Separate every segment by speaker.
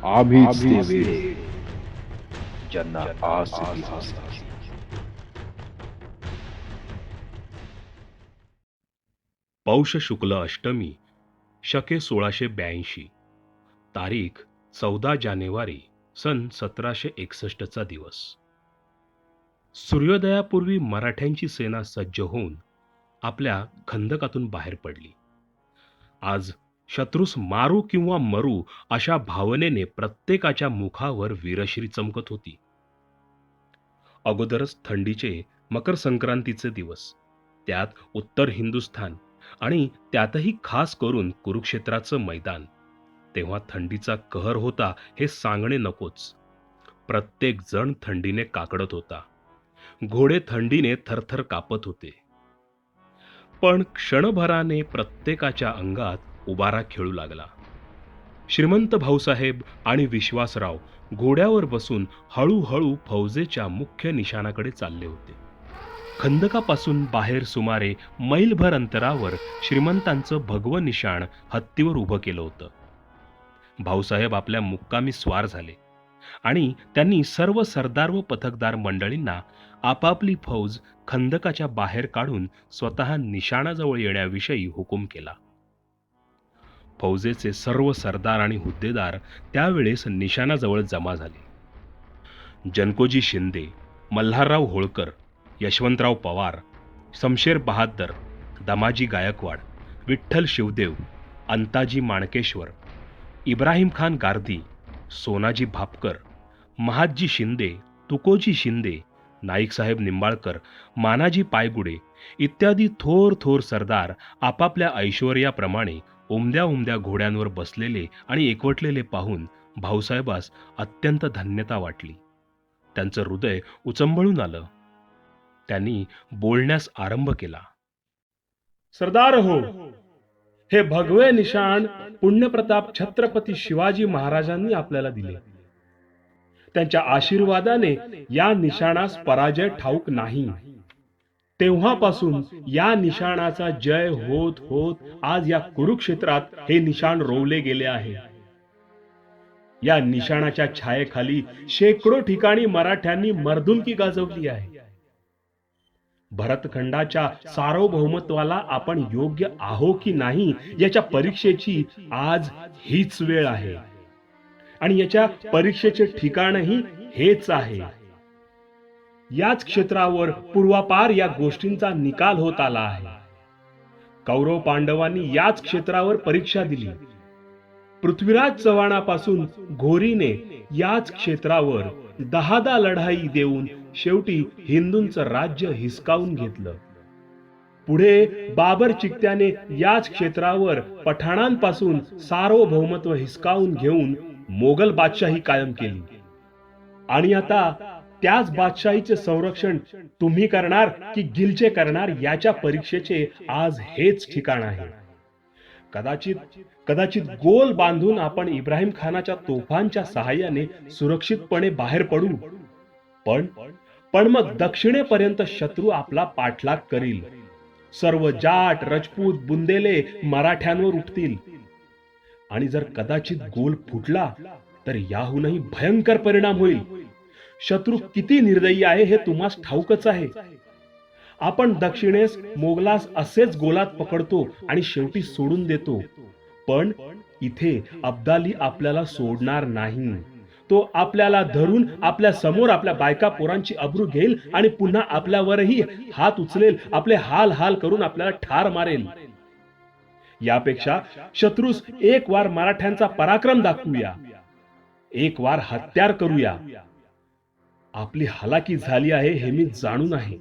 Speaker 1: आम्हीच ते वेडे ज्यांना आस दिवस.
Speaker 2: पौष शुक्ल अष्टमी शके 1682 तारीख 14 जानेवारी सन 1761 दिवस. सूर्योदयापूर्वी मराठ्यांची सेना सज्ज होऊन आपल्या खंदकातून बाहेर पडली. आज शत्रूस मारू किंवा मरू अशा भावनेने प्रत्येकाच्या मुखावर वीरश्री चमकत होती. अगोदरच थंडीचे मकर संक्रांतीचे दिवस, त्यात उत्तर हिंदुस्थान आणि त्यातही खास करून कुरुक्षेत्राचं मैदान. तेव्हा थंडीचा कहर होता हे सांगणे नकोच. प्रत्येक जण थंडीने काकडत होता. घोडे थंडीने थरथर कापत होते. पण क्षणभराने प्रत्येकाच्या अंगात उबारा खेळू लागला. श्रीमंत भाऊसाहेब आणि विश्वासराव घोड्यावर बसून हळूहळू फौजेच्या मुख्य निशाणाकडे चालले होते. खंदकापासून बाहेर सुमारे मैलभर अंतरावर श्रीमंतांचं भगवं निशाण हत्तीवर उभं केलं होतं. भाऊसाहेब आपल्या मुक्कामी स्वार झाले आणि त्यांनी सर्व सरदार व पथकदार मंडळींना आपापली फौज खंदकाच्या बाहेर काढून स्वतः निशाणाजवळ येण्याविषयी हुकूम केला. फौजेचे सर्व सरदार आणि हुद्देदार त्यावेळेस निशाणाजवळ जमा झाले. जनकोजी शिंदे, मल्हारराव होळकर, यशवंतराव पवार, शमशेर बहाद्दर, दमाजी गायकवाड, विठ्ठल शिवदेव, अंताजी माणकेश्वर, इब्राहिम खान गारदी, सोनाजी भापकर, महादजी शिंदे, तुकोजी शिंदे, नाईकसाहेब निंबाळकर, मानाजी पायगुडे इत्यादी थोर थोर सरदार आपापल्या ऐश्वर्याप्रमाणे उमद्या उमद्या घोड्यांवर बसलेले आणि एकवटलेले पाहून भाऊसाहेबास अत्यंत धन्यता वाटली. त्यांचं हृदय उचंबळून आलं. त्यांनी बोलण्यास आरंभ केला.
Speaker 3: सरदार हो, हे भगवे निशाण पुण्यप्रताप छत्रपती शिवाजी महाराजांनी आपल्याला दिले. त्यांच्या आशीर्वादाने या निशाणास पराजय ठाऊक नाही. तेव्हापासून या निशाणाचा जय होत होत आज या कुरुक्षेत्रात हे निशाण रोवले गेले आहे. या निशाणाच्या छायेखाली शेकडो ठिकाणी मराठ्यांनी मर्दुलकी गाजवली आहे. भरतखंडाच्या सार्वभौमत्वाला आपण योग्य आहो की नाही याच्या परीक्षेची आज हीच वेळ आहे आणि याच्या परीक्षेचे ठिकाणही हेच आहे. याच क्षेत्रावर पूर्वापार या गोष्टींचा निकाल होत आला आहे. कौरव पांडवांनी याच क्षेत्रावर परीक्षा दिली. पृथ्वीराज चव्हाणापासून घोरीने याच क्षेत्रावर 10 लढाई देऊन शेवटी हिंदूंचं राज्य हिसकावून घेतलं. पुढे बाबर चिकत्याने याच क्षेत्रावर पठाणांपासून सार्वभौमत्व हिसकावून घेऊन मोगल बादशाही कायम केली. आणि आता त्याच बादशाहीचे संरक्षण तुम्ही करणार की गिलचे करणार याच्या परीक्षेचे आज हेच ठिकाण आहे. कदाचित गोल बांधून आपण इब्राहिम खानाच्या तोफांच्या सहाय्याने सुरक्षितपणे बाहेर पडू. पण मग दक्षिणेपर्यंत शत्रू आपला पाठलाग करील. सर्व जाट, रजपूत, बुंदेले मराठ्यांवर उठतील. आणि जर कदाचित गोल फुटला तर याहूनही भयंकर परिणाम होईल. शत्रू किती निर्दयी आहे हे तुम्हास ठाऊकच आहे. आपण दक्षिणेस मोगलास असेच गोलात पकडतो आणि शेवटी सोडून देतो. पण इथे अब्दाली आपल्याला सोडणार नाही. तो आपल्याला धरून आपल्या समोर आपल्या बायका पोरांची अब्रू घेईल आणि पुन्हा आपल्यावरही हात उचलेल. आपले हाल हाल करून आपल्याला ठार मारेल. यापेक्षा शत्रूस एक वार मराठ्यांचा पराक्रम दाखवूया, एक वार हत्यार करूया. आपली हलाकी झाली आहे हे मी जाणून आहे.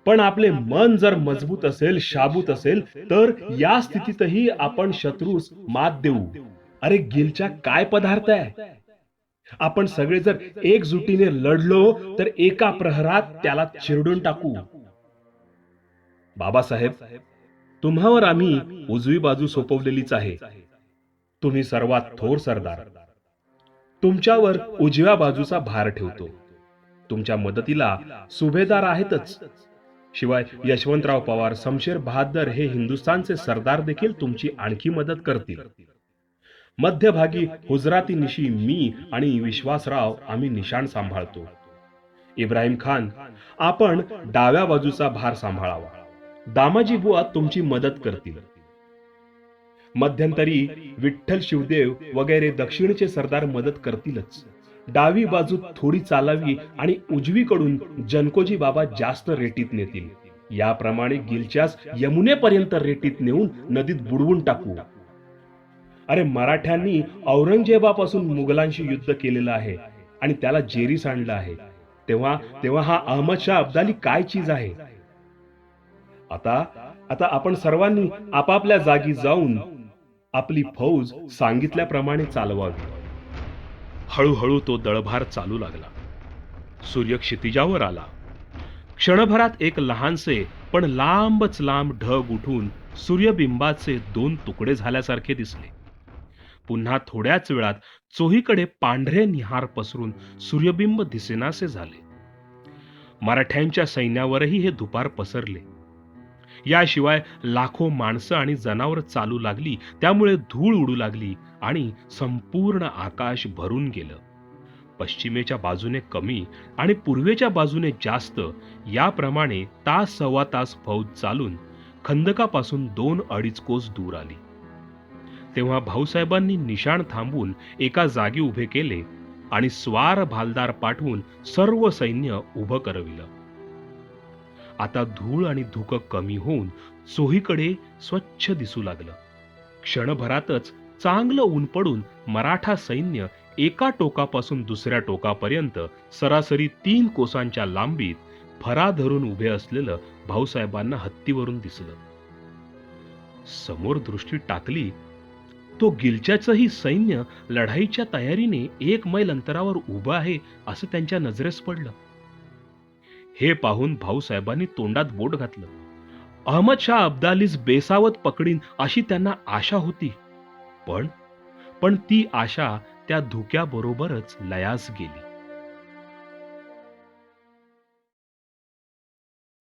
Speaker 3: पण आपले मन जर मजबूत असेल, शाबूत असेल तर या स्थितीतही आपण शत्रूस मात देऊ. अरे गिलच्या काय पदार्थ आहे. आपण सगळे जर एकजुटीने लढलो तर एका प्रहरात त्याला चिरडून टाकू. बाबासाहेब, तुम्हावर आम्ही उजवी बाजू सोपवलेलीच आहे. तुम्ही सर्वात थोर सरदार. तुमच्यावर उजव्या बाजूचा भार ठेवतो. तुमच्या मदतीला सुभेदार आहेतच. शिवाय यशवंतराव पवार, शमशेर बहाद्दर हे हिंदुस्थानचे सरदार देखील तुमची आणखी मदत करतील. मध्यभागी हुजरातीनिशी मी आणि विश्वासराव आम्ही निशाण सांभाळतो. इब्राहिम खान, आपण डाव्या बाजूचा भार सांभाळावा. दामाजी बुवा तुमची मदत करतील. मध्यंतरी विठ्ठल शिवदेव वगैरे दक्षिणेचे सरदार मदत करतीलच. डावी बाजू थोडी चालावी आणि उजवीकडून जनकोजी बाबा जास्त रेटीत नेतील. याप्रमाणे गिलच्यास यमुनेपर्यंत रेटीत नेऊन नदीत बुडवून टाकू. अरे, मराठ्यांनी औरंगजेबापासून मुघलांशी युद्ध केलेलं आहे आणि त्याला जेरीस आणलं आहे. तेव्हा तेव्हा हा अहमदशाह अब्दाली काय चीज आहे? आता आता आपण सर्वांनी आपापल्या जागी जाऊन आपली फौज सांगितल्याप्रमाणे चालवावी.
Speaker 2: हळूहळू तो दळभार चालू लागला. सूर्य क्षितिजावर आला. क्षणभरात एक लहानसे पण लांबच लांब ढग उठून सूर्यबिंबाचे दोन तुकडे झाल्यासारखे दिसले. पुन्हा थोड्याच वेळात चोहीकडे पांढरे निहार पसरून सूर्यबिंब दिसेनासे झाले. मराठ्यांच्या सैन्यावरही हे दुपार पसरले. याशिवाय लाखो माणसं आणि जनावर चालू लागली, त्यामुळे धूळ उडू लागली आणि संपूर्ण आकाश भरून गेलं. पश्चिमेच्या बाजूने कमी आणि पूर्वेच्या बाजूने जास्त, याप्रमाणे तास सव्वा तास फौज चालून खंदकापासून 2-2.5 कोस दूर आली. तेव्हा भाऊसाहेबांनी निशाण थांबवून एका जागी उभे केले आणि स्वार भालदार पाठवून सर्व सैन्य उभं करविलं. आता धूळ आणि धुकं कमी होऊन चोहीकडे स्वच्छ दिसू लागलं. क्षणभरातच चांगलं ऊन पडून मराठा सैन्य एका टोकापासून दुसऱ्या टोकापर्यंत सरासरी 3 कोसांच्या लांबीत फरा धरून उभे असलेलं भाऊसाहेबांना हत्तीवरून दिसलं. समोर दृष्टी टाकली तो गिलच्याचंही सैन्य लढाईच्या तयारीने 1 मैल अंतरावर उभं आहे असं त्यांच्या नजरेस पडलं. हे पाहून भाऊसाहेबांनी तोंडात बोट घातलं. अहमदशाह अब्दालीस बेसावत पकडीन अशी त्यांना आशा होती, पण ती आशा त्या धुक्याबरोबरच लयास गेली.